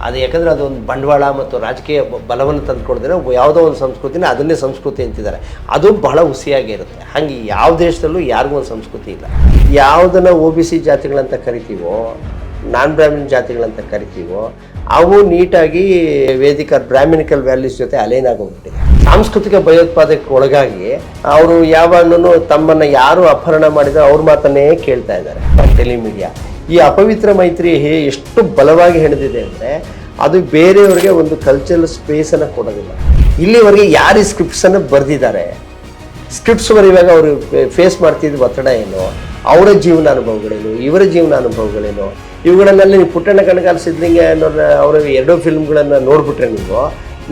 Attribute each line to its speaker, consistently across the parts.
Speaker 1: ಅದು ಯಾಕಂದರೆ ಅದೊಂದು ಬಂಡವಾಳ ಮತ್ತು ರಾಜಕೀಯ ಬಲವನ್ನು ತಂದುಕೊಡಿದ್ರೆ ಯಾವುದೋ ಒಂದು ಸಂಸ್ಕೃತಿನ ಅದನ್ನೇ ಸಂಸ್ಕೃತಿ ಅಂತಿದ್ದಾರೆ. ಅದು ಬಹಳ ಹುಸಿಯಾಗಿರುತ್ತೆ. ಹಾಗೆ ಯಾವ ದೇಶದಲ್ಲೂ ಯಾರಿಗೂ ಒಂದು ಸಂಸ್ಕೃತಿ ಇಲ್ಲ. ಯಾವುದನ್ನು OBC ಜಾತಿಗಳಂತ ಕರಿತೀವೋ, ನಾನ್ ಬ್ರಾಹ್ಮಣ ಜಾತಿಗಳಂತ ಕರಿತೀವೋ, ಅವು ನೀಟಾಗಿ ವೇದಿಕ ಬ್ರಾಹ್ಮಣಿಕಲ್ ವ್ಯಾಲ್ಯೂಸ್ ಜೊತೆ ಅಲೈನ್ ಆಗೋಗ್ಬಿಟ್ಟಿದೆ. ಸಾಂಸ್ಕೃತಿಕ ಭಯೋತ್ಪಾದಕ್ಕೆ ಒಳಗಾಗಿ ಅವರು ಯಾವಾಗಲೂ ತಮ್ಮನ್ನು ಯಾರು ಅಪಹರಣ ಮಾಡಿದ್ರೆ ಅವ್ರ ಮಾತನ್ನೇ ಕೇಳ್ತಾ ಇದ್ದಾರೆ. ಟೆಲಿಮೀಡಿಯಾ ಈ ಅಪವಿತ್ರ ಮೈತ್ರಿ ಎಷ್ಟು ಬಲವಾಗಿ ಹೆಣೆದಿದೆ ಅಂದರೆ ಅದು ಬೇರೆಯವರಿಗೆ ಒಂದು ಕಲ್ಚರಲ್ ಸ್ಪೇಸನ್ನು ಕೊಡೋದಿಲ್ಲ. ಇಲ್ಲಿವರೆಗೆ ಯಾರು ಈ ಸ್ಕ್ರಿಪ್ಟ್ಸನ್ನು ಬರೆದಿದ್ದಾರೆ, ಸ್ಕ್ರಿಪ್ಟ್ಸ್ ಬರೆಯುವಾಗ ಅವರು ಫೇಸ್ ಮಾಡ್ತಿದ್ದ ಒತ್ತಡ ಏನು, ಅವರ ಜೀವನ ಅನುಭವಗಳೇನು, ಇವರ ಜೀವನ ಅನುಭವಗಳೇನು, ಇವುಗಳನ್ನೆಲ್ಲ ನೀವು ಪುಟ್ಟಣ್ಣ ಕಣಗಾಲ್ ಸಿದ್ಧಲಿಂಗ ಅನ್ನೋರ ಅವರ 2 ಫಿಲ್ಮ್ಗಳನ್ನು ನೋಡಿಬಿಟ್ರೆ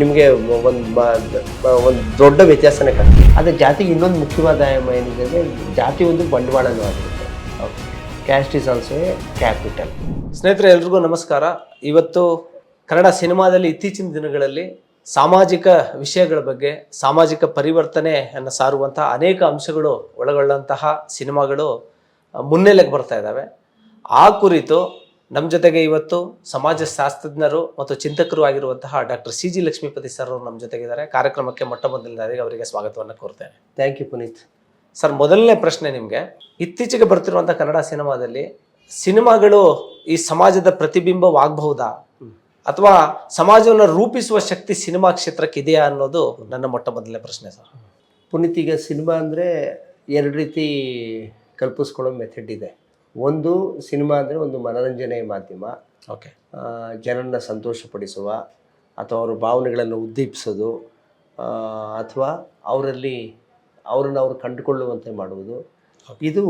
Speaker 1: ನಿಮಗೆ ಒಂದು ದೊಡ್ಡ ವ್ಯತ್ಯಾಸನೇ ಕಾಣ್ತದೆ. ಆದರೆ ಜಾತಿಗೆ ಇನ್ನೊಂದು ಮುಖ್ಯವಾದ ಆಯಾಮ ಏನಿದೆ ಅಂದರೆ ಜಾತಿ ಒಂದು ಬಂಡವಾಳನೂ ಆಗಿರುತ್ತೆ. Caste is also A capital.
Speaker 2: ಸ್ನೇಹಿತರೆ, ಎಲ್ರಿಗೂ ನಮಸ್ಕಾರ. ಇವತ್ತು ಕನ್ನಡ ಸಿನಿಮಾದಲ್ಲಿ ಇತ್ತೀಚಿನ ದಿನಗಳಲ್ಲಿ ಸಾಮಾಜಿಕ ವಿಷಯಗಳ ಬಗ್ಗೆ, ಸಾಮಾಜಿಕ ಪರಿವರ್ತನೆಯನ್ನು ಸಾರುವಂತಹ ಅನೇಕ ಅಂಶಗಳು ಒಳಗೊಳ್ಳಂತಹ ಸಿನಿಮಾಗಳು ಮುನ್ನೆಲೆಗೆ ಬರ್ತಾ ಇದ್ದಾವೆ. ಆ ಕುರಿತು ನಮ್ಮ ಜೊತೆಗೆ ಇವತ್ತು ಸಮಾಜಶಾಸ್ತ್ರಜ್ಞರು ಮತ್ತು ಚಿಂತಕರು ಆಗಿರುವಂತಹ ಡಾಕ್ಟರ್ CG ಲಕ್ಷ್ಮೀಪತಿ ಸರ್ ಅವರು ನಮ್ಮ ಜೊತೆಗಿದ್ದಾರೆ. ಕಾರ್ಯಕ್ರಮಕ್ಕೆ ಮೊಟ್ಟ ಮೊದಲನೇದಾಗಿ ಅವರಿಗೆ ಸ್ವಾಗತವನ್ನು ಕೋರ್ತೇನೆ.
Speaker 1: Thank you Puneeth.
Speaker 2: ಸರ್, ಮೊದಲನೇ ಪ್ರಶ್ನೆ ನಿಮಗೆ, ಇತ್ತೀಚೆಗೆ ಬರ್ತಿರುವಂಥ ಕನ್ನಡ ಸಿನಿಮಾಗಳು ಈ ಸಮಾಜದ ಪ್ರತಿಬಿಂಬವಾಗಬಹುದಾ ಅಥವಾ ಸಮಾಜವನ್ನು ರೂಪಿಸುವ ಶಕ್ತಿ ಸಿನಿಮಾ ಕ್ಷೇತ್ರಕ್ಕೆ ಇದೆಯಾ ಅನ್ನೋದು ನನ್ನ ಮೊಟ್ಟ ಮೊದಲನೇ ಪ್ರಶ್ನೆ ಸರ್.
Speaker 1: ಪುನೀತ್, ಈಗ ಸಿನಿಮಾ ಅಂದರೆ 2 ರೀತಿ ಕಲ್ಪಿಸ್ಕೊಳ್ಳೋ ಮೆಥಡ್ ಇದೆ. ಒಂದು, ಸಿನಿಮಾ ಅಂದರೆ ಒಂದು ಮನೋರಂಜನೆಯ ಮಾಧ್ಯಮ.
Speaker 2: ಓಕೆ.
Speaker 1: ಜನರನ್ನ ಸಂತೋಷಪಡಿಸುವ ಅಥವಾ ಅವರ ಭಾವನೆಗಳನ್ನು ಉದ್ದೀಪಿಸೋದು ಅಥವಾ ಅವರನ್ನು ಅವರು ಕಂಡುಕೊಳ್ಳುವಂತೆ ಮಾಡುವುದು. ಇದು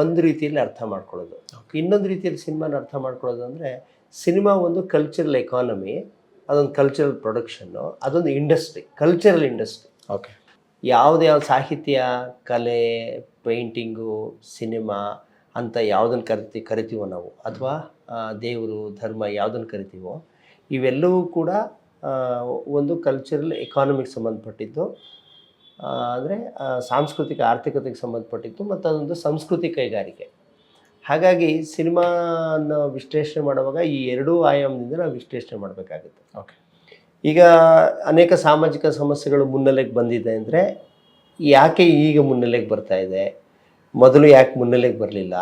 Speaker 1: ಒಂದು ರೀತಿಯಲ್ಲಿ ಅರ್ಥ ಮಾಡ್ಕೊಳ್ಳೋದು. ಇನ್ನೊಂದು ರೀತಿಯಲ್ಲಿ ಸಿನಿಮಾನ ಅರ್ಥ ಮಾಡ್ಕೊಳ್ಳೋದು ಅಂದರೆ ಸಿನಿಮಾ ಒಂದು ಕಲ್ಚರಲ್ ಎಕಾನಮಿ, ಅದೊಂದು ಕಲ್ಚರಲ್ ಪ್ರೊಡಕ್ಷನ್ನು, ಅದೊಂದು ಇಂಡಸ್ಟ್ರಿ, ಕಲ್ಚರಲ್ ಇಂಡಸ್ಟ್ರಿ.
Speaker 2: ಓಕೆ.
Speaker 1: ಯಾವುದೇ ಸಾಹಿತ್ಯ, ಕಲೆ, ಪೇಂಟಿಂಗು, ಸಿನಿಮಾ ಅಂತ ಯಾವುದನ್ನು ಕರಿತೀವೋ ನಾವು, ಅಥವಾ ದೇವರು, ಧರ್ಮ ಯಾವುದನ್ನು ಕರಿತೀವೋ, ಇವೆಲ್ಲವೂ ಕೂಡ ಒಂದು ಕಲ್ಚರಲ್ ಎಕಾನಮಿಗೆ ಸಂಬಂಧಪಟ್ಟಿದ್ದು, ಅಂದರೆ ಸಾಂಸ್ಕೃತಿಕ ಆರ್ಥಿಕತೆಗೆ ಸಂಬಂಧಪಟ್ಟಿದ್ದು, ಮತ್ತು ಅದೊಂದು ಸಂಸ್ಕೃತಿ ಕೈಗಾರಿಕೆ. ಹಾಗಾಗಿ ಸಿನಿಮಾನ ವಿಶ್ಲೇಷಣೆ ಮಾಡುವಾಗ ಈ 2 ಆಯಾಮದಿಂದ ನಾವು ವಿಶ್ಲೇಷಣೆ ಮಾಡಬೇಕಾಗುತ್ತೆ.
Speaker 2: ಓಕೆ.
Speaker 1: ಈಗ ಅನೇಕ ಸಾಮಾಜಿಕ ಸಮಸ್ಯೆಗಳು ಮುನ್ನೆಲೆಗೆ ಬಂದಿದೆ ಅಂದರೆ ಯಾಕೆ ಈಗ ಮುನ್ನೆಲೆಗೆ ಬರ್ತಾ ಇದೆ, ಮೊದಲು ಯಾಕೆ ಮುನ್ನೆಲೆಗೆ ಬರಲಿಲ್ಲ,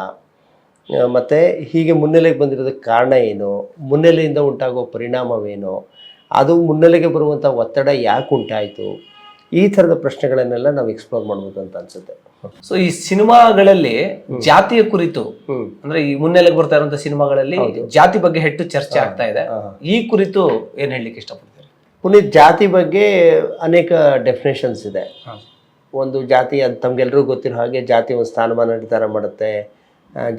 Speaker 1: ಮತ್ತು ಹೀಗೆ ಮುನ್ನೆಲೆಗೆ ಬಂದಿರೋದಕ್ಕೆ ಕಾರಣ ಏನು, ಮುನ್ನೆಲೆಯಿಂದ ಉಂಟಾಗೋ ಪರಿಣಾಮವೇನು, ಅದು ಮುನ್ನೆಲೆಗೆ ಬರುವಂಥ ಒತ್ತಡ ಯಾಕೆ ಉಂಟಾಯಿತು, ಈ ಥರದ ಪ್ರಶ್ನೆಗಳನ್ನೆಲ್ಲ ನಾವು ಎಕ್ಸ್ಪ್ಲೋರ್ ಮಾಡ್ಬೋದು ಅಂತ ಅನ್ಸುತ್ತೆ.
Speaker 2: ಸೊ ಈ ಸಿನಿಮಾಗಳಲ್ಲಿ ಜಾತಿಯ ಕುರಿತು, ಅಂದ್ರೆ ಈ ಮುನ್ನೆಲೆಗೆ ಬರ್ತಾ ಇರುವಂತ ಸಿನಿಮಾಗಳಲ್ಲಿ ಜಾತಿ ಬಗ್ಗೆ ಹೆಚ್ಚು ಚರ್ಚೆ ಆಗ್ತಾ ಇದೆ. ಈ ಕುರಿತು ಏನ್ ಹೇಳಲಿಕ್ಕೆ ಇಷ್ಟಪಡ್ತೀರಿ?
Speaker 1: ಪುನೀತ್, ಜಾತಿ ಬಗ್ಗೆ ಅನೇಕ ಡೆಫಿನೇಷನ್ಸ್ ಇದೆ. ಒಂದು ಜಾತಿ, ಅದು ತಮಗೆಲ್ಲರಿಗೂ ಗೊತ್ತಿರೋ ಹಾಗೆ, ಜಾತಿ ಒಂದು ಸ್ಥಾನಮಾನ ನಿರ್ಧಾರ ಮಾಡುತ್ತೆ,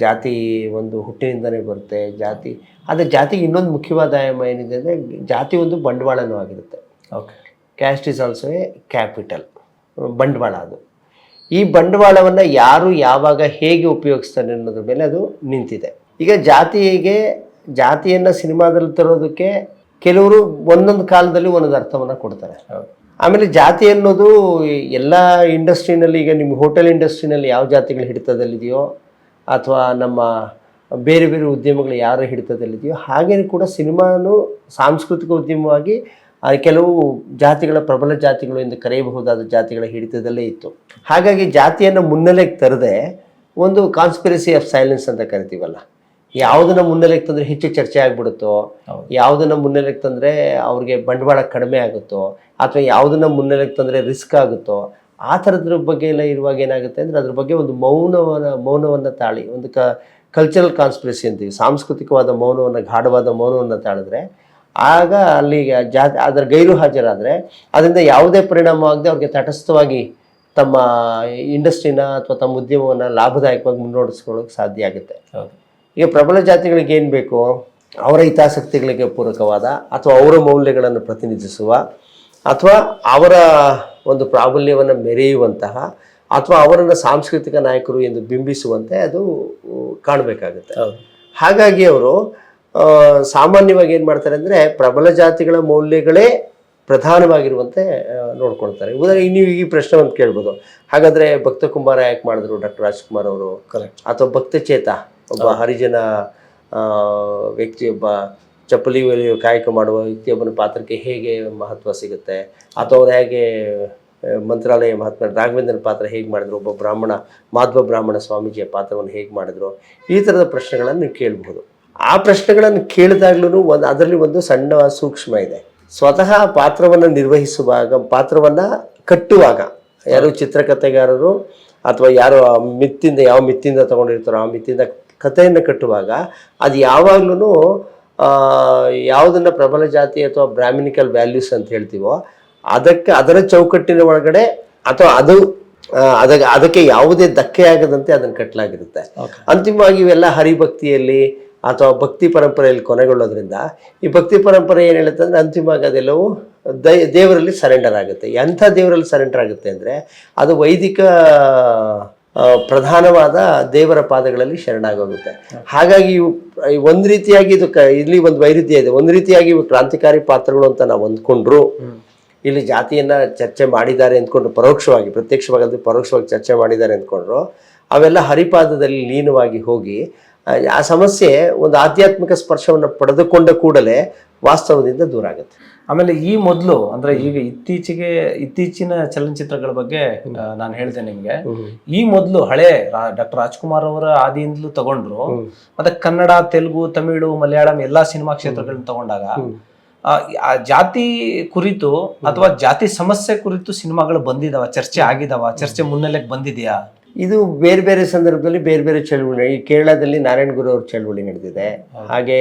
Speaker 1: ಜಾತಿ ಒಂದು ಹುಟ್ಟಿನಿಂದನೇ ಬರುತ್ತೆ ಜಾತಿ. ಆದರೆ ಜಾತಿಗೆ ಇನ್ನೊಂದು ಮುಖ್ಯವಾದ ಆಯಾಮ ಏನಿದೆ ಅಂದರೆ ಜಾತಿ ಒಂದು ಬಂಡವಾಳನೂ ಆಗಿರುತ್ತೆ.
Speaker 2: Okay.
Speaker 1: Caste is also A capital, ಬಂಡವಾಳ. ಅದು ಈ ಬಂಡವಾಳವನ್ನು ಯಾರು ಯಾವಾಗ ಹೇಗೆ ಉಪಯೋಗಿಸ್ತಾರೆ ಅನ್ನೋದ್ರ ಮೇಲೆ ಅದು ನಿಂತಿದೆ. ಈಗ ಜಾತಿಯನ್ನು ಸಿನಿಮಾದಲ್ಲಿ ತರೋದಕ್ಕೆ ಕೆಲವರು ಒಂದೊಂದು ಕಾಲದಲ್ಲಿ ಒಂದೊಂದು ಅರ್ಥವನ್ನು ಕೊಡ್ತಾರೆ. ಆಮೇಲೆ ಜಾತಿ ಅನ್ನೋದು ಎಲ್ಲ ಇಂಡಸ್ಟ್ರಿನಲ್ಲಿ, ಈಗ ನಿಮ್ಮ ಹೋಟೆಲ್ ಇಂಡಸ್ಟ್ರಿನಲ್ಲಿ ಯಾವ ಜಾತಿಗಳು ಹಿಡಿತದಲ್ಲಿದೆಯೋ, ಅಥವಾ ನಮ್ಮ ಬೇರೆ ಬೇರೆ ಉದ್ಯಮಗಳು ಯಾರು ಹಿಡಿತದಲ್ಲಿದೆಯೋ, ಹಾಗೇ ಕೂಡ ಸಿನಿಮಾನು ಸಾಂಸ್ಕೃತಿಕ ಉದ್ಯಮವಾಗಿ ಕೆಲವು ಜಾತಿಗಳ, ಪ್ರಬಲ ಜಾತಿಗಳು ಎಂದು ಕರೆಯಬಹುದಾದ ಜಾತಿಗಳ ಹಿಡಿತದಲ್ಲೇ ಇತ್ತು. ಹಾಗಾಗಿ ಜಾತಿಯನ್ನು ಮುನ್ನೆಲೆಗೆ ತರದೆ ಒಂದು ಕಾನ್ಸ್ಪಿರಸಿ ಆಫ್ ಸೈಲೆನ್ಸ್ ಅಂತ ಕರಿತೀವಲ್ಲ, ಯಾವುದನ್ನು ಮುನ್ನೆಲೆಗೆ ತಂದರೆ ಹೆಚ್ಚು ಚರ್ಚೆ ಆಗಿಬಿಡುತ್ತೋ, ಯಾವುದನ್ನು ಮುನ್ನೆಲೆಗೆ ತಂದರೆ ಅವ್ರಿಗೆ ಬಂಡವಾಳ ಕಡಿಮೆ ಆಗುತ್ತೋ, ಅಥವಾ ಯಾವುದನ್ನು ಮುನ್ನೆಲೆಗೆ ತಂದರೆ ರಿಸ್ಕ್ ಆಗುತ್ತೋ, ಆ ಥರದ್ರ ಬಗ್ಗೆ ಎಲ್ಲ ಇರುವಾಗ ಏನಾಗುತ್ತೆ ಅಂದರೆ ಅದ್ರ ಬಗ್ಗೆ ಒಂದು ಮೌನವನ್ನು ತಾಳಿ, ಒಂದು ಕಲ್ಚರಲ್ ಕಾನ್ಸ್ಪಿರಸಿ ಅಂತೀವಿ, ಸಾಂಸ್ಕೃತಿಕವಾದ ಮೌನವನ್ನು, ಗಾಢವಾದ ಮೌನವನ್ನು ತಾಳಿದ್ರೆ ಆಗ ಅಲ್ಲಿಗೆ ಅದರ ಗೈರು ಹಾಜರಾದರೆ ಅದರಿಂದ ಯಾವುದೇ ಪರಿಣಾಮವಾಗದೆ ಅವ್ರಿಗೆ ತಟಸ್ಥವಾಗಿ ತಮ್ಮ ಇಂಡಸ್ಟ್ರಿನ ಅಥವಾ ತಮ್ಮ ಉದ್ಯಮವನ್ನು ಲಾಭದಾಯಕವಾಗಿ ಮುನ್ನಡೆಸ್ಕೊಳ್ಳೋಕೆ ಸಾಧ್ಯ ಆಗುತ್ತೆ. ಈಗ ಪ್ರಬಲ ಜಾತಿಗಳಿಗೆ ಏನು ಬೇಕು, ಅವರ ಹಿತಾಸಕ್ತಿಗಳಿಗೆ ಪೂರಕವಾದ ಅಥವಾ ಅವರ ಮೌಲ್ಯಗಳನ್ನು ಪ್ರತಿನಿಧಿಸುವ ಅಥವಾ ಅವರ ಒಂದು ಪ್ರಾಬಲ್ಯವನ್ನು ಮೆರೆಯುವಂತಹ ಅಥವಾ ಅವರನ್ನು ಸಾಂಸ್ಕೃತಿಕ ನಾಯಕರು ಎಂದು ಬಿಂಬಿಸುವಂತೆ ಅದು ಕಾಣಬೇಕಾಗುತ್ತೆ. ಹಾಗಾಗಿ ಅವರು ಸಾಮಾನ್ಯವಾಗಿ ಏನು ಮಾಡ್ತಾರೆ ಅಂದರೆ ಪ್ರಬಲ ಜಾತಿಗಳ ಮೌಲ್ಯಗಳೇ ಪ್ರಧಾನವಾಗಿರುವಂತೆ ನೋಡ್ಕೊಳ್ತಾರೆ. ಉದಾಹರಣೆಗೆ ನೀವು ಈ ಪ್ರಶ್ನೆ ಒಂದು ಕೇಳ್ಬೋದು, ಹಾಗಾದರೆ ಭಕ್ತ ಕುಂಬಾರ ಯಾಕೆ ಮಾಡಿದ್ರು ಡಾಕ್ಟರ್ ರಾಜ್ಕುಮಾರ್ ಅವರು,
Speaker 2: ಕರೆಕ್ಟ್,
Speaker 1: ಅಥವಾ ಭಕ್ತಚೇತ ಒಬ್ಬ ಹರಿಜನ ವ್ಯಕ್ತಿ, ಒಬ್ಬ ಚಪ್ಪಲಿ ಹೊಲಿಯುವ ಕಾಯಕ ಮಾಡುವ ವ್ಯಕ್ತಿಯೊಬ್ಬನ ಪಾತ್ರಕ್ಕೆ ಹೇಗೆ ಮಹತ್ವ ಸಿಗುತ್ತೆ, ಅಥವಾ ಅವ್ರು ಹೇಗೆ ಮಂತ್ರಾಲಯ ಮಹಾತ್ಮ ರಾಘವೇಂದ್ರನ ಪಾತ್ರ ಹೇಗೆ ಮಾಡಿದ್ರು, ಒಬ್ಬ ಬ್ರಾಹ್ಮಣ ಮಾಧ್ವ ಬ್ರಾಹ್ಮಣ ಸ್ವಾಮೀಜಿಯ ಪಾತ್ರವನ್ನು ಹೇಗೆ ಮಾಡಿದ್ರು, ಈ ಥರದ ಪ್ರಶ್ನೆಗಳನ್ನು ನೀವು ಕೇಳಬಹುದು. ಆ ಪ್ರಶ್ನೆಗಳನ್ನು ಕೇಳಿದಾಗ್ಲೂ ಅದರಲ್ಲಿ ಒಂದು ಸಣ್ಣ ಸೂಕ್ಷ್ಮ ಇದೆ. ಸ್ವತಃ ಪಾತ್ರವನ್ನು ನಿರ್ವಹಿಸುವಾಗ, ಪಾತ್ರವನ್ನು ಕಟ್ಟುವಾಗ, ಯಾರು ಚಿತ್ರಕಥೆಗಾರರು ಅಥವಾ ಯಾರು ಯಾವ ಮಿತ್ತಿಂದ ತಗೊಂಡಿರ್ತಾರೋ ಆ ಮಿತ್ತಿಂದ ಕಥೆಯನ್ನು ಕಟ್ಟುವಾಗ ಅದು ಯಾವಾಗ್ಲೂ ಯಾವುದನ್ನು ಪ್ರಬಲ ಜಾತಿ ಅಥವಾ ಬ್ರಾಹ್ಮಿನಿಕಲ್ ವ್ಯಾಲ್ಯೂಸ್ ಅಂತ ಹೇಳ್ತೀವೋ ಅದರ ಚೌಕಟ್ಟಿನ ಒಳಗಡೆ ಅಥವಾ ಅದಕ್ಕೆ ಯಾವುದೇ ಧಕ್ಕೆ ಆಗದಂತೆ ಅದನ್ನು ಕಟ್ಟಲಾಗಿರುತ್ತೆ. ಅಂತಿಮವಾಗಿ ಇವೆಲ್ಲ ಹರಿಭಕ್ತಿಯಲ್ಲಿ ಅಥವಾ ಭಕ್ತಿ ಪರಂಪರೆಯಲ್ಲಿ ಕೊನೆಗೊಳ್ಳೋದ್ರಿಂದ ಈ ಭಕ್ತಿ ಪರಂಪರೆ ಏನು ಹೇಳುತ್ತೆ ಅಂದರೆ ಅಂತಿಮವಾಗಿ ಅದೆಲ್ಲವೂ ದೇವರಲ್ಲಿ ಸರೆಂಡರ್ ಆಗುತ್ತೆ. ಎಂಥ ದೇವರಲ್ಲಿ ಸರೆಂಡರ್ ಆಗುತ್ತೆ ಅಂದರೆ ಅದು ವೈದಿಕ ಪ್ರಧಾನವಾದ ದೇವರ ಪಾದಗಳಲ್ಲಿ ಶರಣಾಗೋಗುತ್ತೆ. ಹಾಗಾಗಿ ಒಂದು ರೀತಿಯಾಗಿ ಇಲ್ಲಿ ಒಂದು ವೈರುಧ್ಯ ಇದೆ. ಒಂದು ರೀತಿಯಾಗಿ ಇವು ಕ್ರಾಂತಿಕಾರಿ ಪಾತ್ರಗಳು ಅಂತ ನಾವು ಅಂದ್ಕೊಂಡ್ರು, ಇಲ್ಲಿ ಜಾತಿಯನ್ನು ಚರ್ಚೆ ಮಾಡಿದ್ದಾರೆ ಅಂದ್ಕೊಂಡ್ರು, ಪರೋಕ್ಷವಾಗಿ, ಪ್ರತ್ಯಕ್ಷವಾಗಿ ಅಂದರೆ ಪರೋಕ್ಷವಾಗಿ ಚರ್ಚೆ ಮಾಡಿದ್ದಾರೆ ಅಂದ್ಕೊಂಡ್ರು, ಅವೆಲ್ಲ ಹರಿಪಾದದಲ್ಲಿ ಲೀನವಾಗಿ ಹೋಗಿ ಆ ಸಮಸ್ಯೆ ಒಂದು ಆಧ್ಯಾತ್ಮಿಕ ಸ್ಪರ್ಶವನ್ನು ಪಡೆದುಕೊಂಡ ಕೂಡಲೇ ವಾಸ್ತವದಿಂದ ದೂರ ಆಗುತ್ತೆ.
Speaker 2: ಆಮೇಲೆ ಈ ಮೊದಲು ಅಂದ್ರೆ ಈಗ ಇತ್ತೀಚಿನ ಚಲನಚಿತ್ರಗಳ ಬಗ್ಗೆ ನಾನು ಹೇಳ್ತೇನೆ ನಿಮ್ಗೆ. ಈ ಮೊದಲು ಹಳೆ ಡಾಕ್ಟರ್ ರಾಜ್ಕುಮಾರ್ ಅವರ ಆದಿಯಿಂದಲೂ ತಗೊಂಡ್ರು, ಮತ್ತೆ ಕನ್ನಡ, ತೆಲುಗು, ತಮಿಳು, ಮಲಯಾಳಂ ಎಲ್ಲಾ ಸಿನಿಮಾ ಕ್ಷೇತ್ರಗಳನ್ನ ತಗೊಂಡಾಗ ಜಾತಿ ಕುರಿತು ಅಥವಾ ಜಾತಿ ಸಮಸ್ಯೆ ಕುರಿತು ಸಿನಿಮಾಗಳು ಬಂದಿದಾವ, ಚರ್ಚೆ ಆಗಿದಾವ, ಚರ್ಚೆ ಮುನ್ನೆಲೆಗೆ ಬಂದಿದೆಯಾ?
Speaker 1: ಇದು ಬೇರೆ ಬೇರೆ ಸಂದರ್ಭದಲ್ಲಿ ಬೇರೆ ಬೇರೆ ಚಳುವಳಿ. ಈ ಕೇರಳದಲ್ಲಿ ನಾರಾಯಣ್ ಗುರು ಅವ್ರ ಚಳುವಳಿ ನಡೆದಿದೆ, ಹಾಗೆ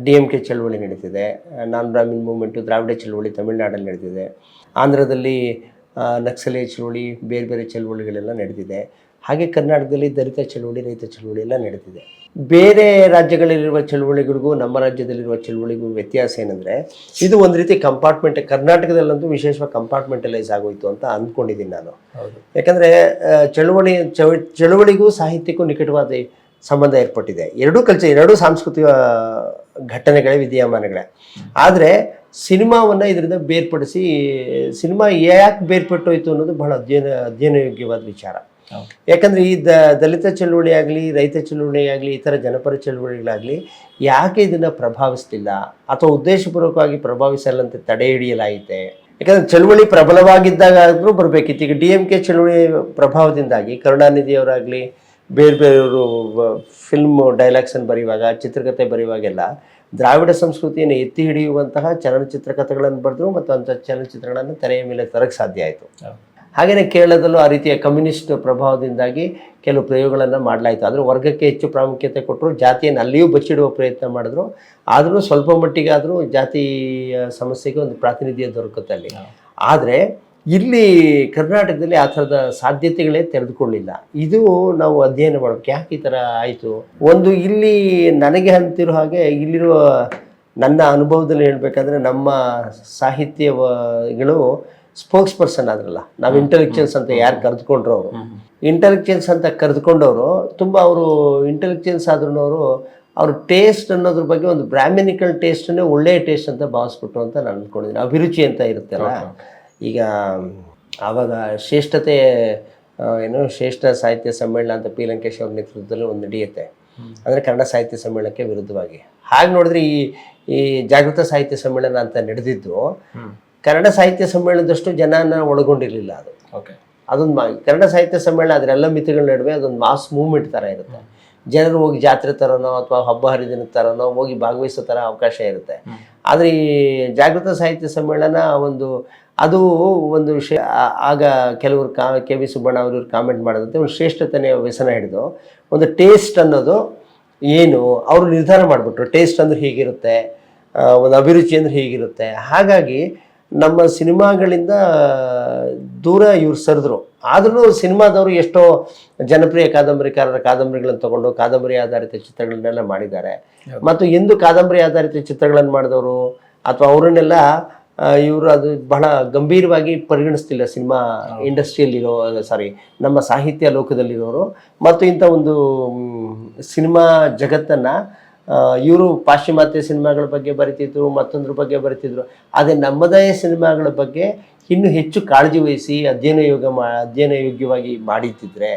Speaker 1: DMK ಚಳುವಳಿ ನಡೀತಿದೆ, ನಾನ್ ಬ್ರಾಹ್ಮಿನ್ ಮೂವ್ಮೆಂಟು ದ್ರಾವಿಡ ಚಳುವಳಿ ತಮಿಳುನಾಡಲ್ಲಿ ನಡೆದಿದೆ, ಆಂಧ್ರದಲ್ಲಿ ನಕ್ಸಲೀಯ ಚಳುವಳಿ, ಬೇರೆ ಬೇರೆ ಚಳುವಳಿಗಳೆಲ್ಲ ನಡೆದಿದೆ. ಹಾಗೆ ಕರ್ನಾಟಕದಲ್ಲಿ ದಲಿತ ಚಳುವಳಿ, ರೈತ ಚಳುವಳಿ ಎಲ್ಲ ನಡೆದಿದೆ. ಬೇರೆ ರಾಜ್ಯಗಳಲ್ಲಿರುವ ಚಳುವಳಿಗಳಿಗೂ ನಮ್ಮ ರಾಜ್ಯದಲ್ಲಿರುವ ಚಳುವಳಿಗೂ ವ್ಯತ್ಯಾಸ ಏನಂದರೆ, ಇದು ಒಂದು ರೀತಿ ಕಂಪಾರ್ಟ್ಮೆಂಟ್, ಕರ್ನಾಟಕದಲ್ಲಂತೂ ವಿಶೇಷವಾಗಿ ಕಂಪಾರ್ಟ್ಮೆಂಟಲೈಸ್ ಆಗೋಯ್ತು ಅಂತ ಅಂದ್ಕೊಂಡಿದ್ದೀನಿ ನಾನು. ಯಾಕಂದರೆ ಚಳುವಳಿಗೂ ಸಾಹಿತ್ಯಕ್ಕೂ ನಿಕಟವಾದ ಸಂಬಂಧ ಏರ್ಪಟ್ಟಿದೆ. ಎರಡೂ ಸಾಂಸ್ಕೃತಿಕ ಘಟನೆಗಳೇ, ವಿದ್ಯಮಾನಗಳೇ. ಆದರೆ ಸಿನಿಮಾವನ್ನು ಇದರಿಂದ ಬೇರ್ಪಡಿಸಿ, ಸಿನಿಮಾ ಯಾಕೆ ಬೇರ್ಪಟ್ಟೋಯ್ತು ಅನ್ನೋದು ಬಹಳ ಅಧ್ಯಯನಯೋಗ್ಯವಾದ ವಿಚಾರ. ಯಾಕಂದರೆ ಈ ದಲಿತ ಚಳುವಳಿ ಆಗಲಿ, ರೈತ ಚಳುವಳಿ ಆಗಲಿ, ಇತರ ಜನಪರ ಚಳುವಳಿಗಳಾಗಲಿ ಯಾಕೆ ಇದನ್ನು ಪ್ರಭಾವಿಸ್ತಿಲ್ಲ ಅಥವಾ ಉದ್ದೇಶಪೂರ್ವಕವಾಗಿ ಪ್ರಭಾವಿಸಲ್ಲಂತೆ ತಡೆ ಹಿಡಿಯಲಾಯಿತೆ? ಯಾಕಂದರೆ ಚಳುವಳಿ ಪ್ರಬಲವಾಗಿದ್ದಾಗಾದರೂ ಬರಬೇಕಿತ್ತು. ಈಗ DMK ಚಳುವಳಿ ಪ್ರಭಾವದಿಂದಾಗಿ ಕರುಣಾನಿಧಿಯವರಾಗಲಿ ಬೇರೆ ಬೇರೆಯವರು ಫಿಲ್ಮ್ ಡೈಲಾಗ್ಸನ್ನು ಬರೆಯುವಾಗ, ಚಿತ್ರಕಥೆ ಬರೆಯುವಾಗೆಲ್ಲ ದ್ರಾವಿಡ ಸಂಸ್ಕೃತಿಯನ್ನು ಎತ್ತಿ ಹಿಡಿಯುವಂತಹ ಚಲನಚಿತ್ರ ಕಥೆಗಳನ್ನು ಬರೆದ್ರು ಮತ್ತು ಅಂಥ ಚಲನಚಿತ್ರಗಳನ್ನು ತೆರೆಯ ಮೇಲೆ ತರಕ್ಕೆ ಸಾಧ್ಯ ಆಯಿತು. ಹಾಗೆಯೇ ಕೇರಳದಲ್ಲೂ ಆ ರೀತಿಯ ಕಮ್ಯುನಿಸ್ಟ್ ಪ್ರಭಾವದಿಂದಾಗಿ ಕೆಲವು ಪ್ರಯೋಗಗಳನ್ನು ಮಾಡಲಾಯಿತು. ಆದರೆ ವರ್ಗಕ್ಕೆ ಹೆಚ್ಚು ಪ್ರಾಮುಖ್ಯತೆ ಕೊಟ್ಟರು, ಜಾತಿಯನ್ನು ಅಲ್ಲಿಯೂ ಬಚ್ಚಿಡುವ ಪ್ರಯತ್ನ ಮಾಡಿದ್ರು. ಆದರೂ ಸ್ವಲ್ಪ ಮಟ್ಟಿಗಾದರೂ ಜಾತಿಯ ಸಮಸ್ಯೆಗೆ ಒಂದು ಪ್ರಾತಿನಿಧ್ಯ ದೊರಕುತ್ತೆ ಅಲ್ಲಿ. ಆದರೆ ಇಲ್ಲಿ ಕರ್ನಾಟಕದಲ್ಲಿ ಆ ಥರದ ಸಾಧ್ಯತೆಗಳೇ ತೆರೆದುಕೊಳ್ಳಿಲ್ಲ. ಇದು ನಾವು ಅಧ್ಯಯನ ಮಾಡಬೇಕು, ಯಾಕೆ ಈ ಥರ ಆಯಿತು. ಒಂದು ಇಲ್ಲಿ ನನಗೆ ಅಂತಿರೋ ಹಾಗೆ ಇಲ್ಲಿರುವ ನನ್ನ ಅನುಭವದಲ್ಲಿ ಹೇಳಬೇಕಾದ್ರೆ, ನಮ್ಮ ಸಾಹಿತ್ಯಗಳು ಸ್ಪೋಕ್ಸ್ ಪರ್ಸನ್ ಆದ್ರಲ್ಲ, ನಾವು ಇಂಟೆಲೆಕ್ಚುಯಲ್ಸ್ ಅಂತ ಯಾರು ಕರೆದುಕೊಂಡ್ರು, ಅವರು ಇಂಟೆಲೆಕ್ಚುಯಲ್ಸ್ ಅಂತ ಕರೆದುಕೊಂಡವರು ತುಂಬ ಅವರು ಇಂಟೆಲೆಕ್ಚುಯಲ್ಸ್ ಆದ್ರೂ ಅವ್ರ ಟೇಸ್ಟ್ ಅನ್ನೋದ್ರ ಬಗ್ಗೆ ಒಂದು ಬ್ರಾಹ್ಮಿನಿಕಲ್ ಟೇಸ್ಟನ್ನೇ ಒಳ್ಳೆಯ ಟೇಸ್ಟ್ ಅಂತ ಭಾವಿಸ್ಬಿಟ್ಟು ಅಂತ ನಾನು ಅಂದ್ಕೊಂಡಿದ್ದೀನಿ. ಅಭಿರುಚಿ ಅಂತ ಇರುತ್ತಲ್ಲ, ಈಗ ಆವಾಗ ಶ್ರೇಷ್ಠತೆ ಶ್ರೇಷ್ಠ ಸಾಹಿತ್ಯ ಸಮ್ಮೇಳನ ಅಂತ P. ಲಂಕೇಶ್ ಅವ್ರ ನೇತೃತ್ವದಲ್ಲಿ ಒಂದು ನಡೆಯುತ್ತೆ, ಅಂದರೆ ಕನ್ನಡ ಸಾಹಿತ್ಯ ಸಮ್ಮೇಳನಕ್ಕೆ ವಿರುದ್ಧವಾಗಿ. ಹಾಗೆ ನೋಡಿದ್ರೆ ಈ ಜಾಗೃತ ಸಾಹಿತ್ಯ ಸಮ್ಮೇಳನ ಅಂತ ನಡೆದಿದ್ದು ಕನ್ನಡ ಸಾಹಿತ್ಯ ಸಮ್ಮೇಳನದಷ್ಟು ಜನನ ಒಳಗೊಂಡಿರಲಿಲ್ಲ. ಅದೊಂದು ಕನ್ನಡ ಸಾಹಿತ್ಯ ಸಮ್ಮೇಳನ ಅದರೆಲ್ಲ ಮಿತಿಗಳ ನಡುವೆ ಅದೊಂದು ಮಾಸ್ ಮೂವ್ಮೆಂಟ್ ಥರ ಇರುತ್ತೆ. ಜನರು ಹೋಗಿ ಜಾತ್ರೆ ಥರನೋ ಅಥವಾ ಹಬ್ಬ ಹರಿದಿನದ ಥರನೋ ಹೋಗಿ ಭಾಗವಹಿಸೋ ಥರ ಅವಕಾಶ ಇರುತ್ತೆ. ಆದರೆ ಈ ಜಾಗೃತ ಸಾಹಿತ್ಯ ಸಮ್ಮೇಳನ ಅದು ಒಂದು ಆಗ ಕೆಲವರು KV ಸುಬ್ಬಣ್ಣ ಅವರು ಕಾಮೆಂಟ್ ಮಾಡೋದಂತೆ ಒಂದು ಶ್ರೇಷ್ಠತೆಯ ವ್ಯಸನ ಹಿಡಿದು ಒಂದು ಟೇಸ್ಟ್ ಅನ್ನೋದು ಏನು ಅವರು ನಿರ್ಧಾರ ಮಾಡಿಬಿಟ್ರು. ಟೇಸ್ಟ್ ಅಂದ್ರೆ ಹೀಗಿರುತ್ತೆ, ಒಂದು ಅಭಿರುಚಿ ಅಂದ್ರೆ ಹೀಗಿರುತ್ತೆ. ಹಾಗಾಗಿ ನಮ್ಮ ಸಿನಿಮಾಗಳಿಂದ ದೂರ ಇವ್ರು ಸರಿದ್ರು. ಆದ್ರೂ ಸಿನಿಮಾದವರು ಎಷ್ಟೋ ಜನಪ್ರಿಯ ಕಾದಂಬರಿಕಾರರ ಕಾದಂಬರಿಗಳನ್ನು ತಗೊಂಡು ಕಾದಂಬರಿ ಆಧಾರಿತ ಚಿತ್ರಗಳನ್ನೆಲ್ಲ ಮಾಡಿದ್ದಾರೆ. ಮತ್ತು ಎಂದು ಕಾದಂಬರಿ ಆಧಾರಿತ ಚಿತ್ರಗಳನ್ನು ಮಾಡಿದವರು ಅಥವಾ ಅವರನ್ನೆಲ್ಲ ಇವರು ಅದು ಬಹಳ ಗಂಭೀರವಾಗಿ ಪರಿಗಣಿಸ್ತಿಲ್ಲ ಸಿನಿಮಾ ಇಂಡಸ್ಟ್ರಿಯಲ್ಲಿರೋ, ನಮ್ಮ ಸಾಹಿತ್ಯ ಲೋಕದಲ್ಲಿರೋರು. ಮತ್ತು ಇಂಥ ಒಂದು ಸಿನಿಮಾ ಜಗತ್ತನ್ನು ಇವರು ಪಾಶ್ಚಿಮಾತ್ಯ ಸಿನಿಮಾಗಳ ಬಗ್ಗೆ ಬರಿತಿದ್ರು, ಮತ್ತೊಂದ್ರ ಬಗ್ಗೆ ಬರಿತಿದ್ರು. ಆದರೆ ನಮ್ಮದೇ ಸಿನಿಮಾಗಳ ಬಗ್ಗೆ ಇನ್ನೂ ಹೆಚ್ಚು ಕಾಳಜಿ ವಹಿಸಿ ಅಧ್ಯಯನ ಯೋಗ್ಯವಾಗಿ ಮಾಡಿದ್ದಿದ್ರೆ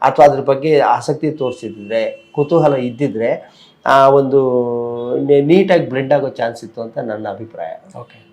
Speaker 1: ಅಥವಾ ಅದ್ರ ಬಗ್ಗೆ ಆಸಕ್ತಿ ತೋರಿಸಿದ್ರೆ, ಕುತೂಹಲ ಇದ್ದಿದ್ರೆ ಆ ಒಂದು ನೀಟಾಗಿ ಬ್ಲೆಂಡ್ ಆಗೋ ಚಾನ್ಸ್ ಇತ್ತು ಅಂತ ನನ್ನ ಅಭಿಪ್ರಾಯ.
Speaker 2: ಓಕೆ.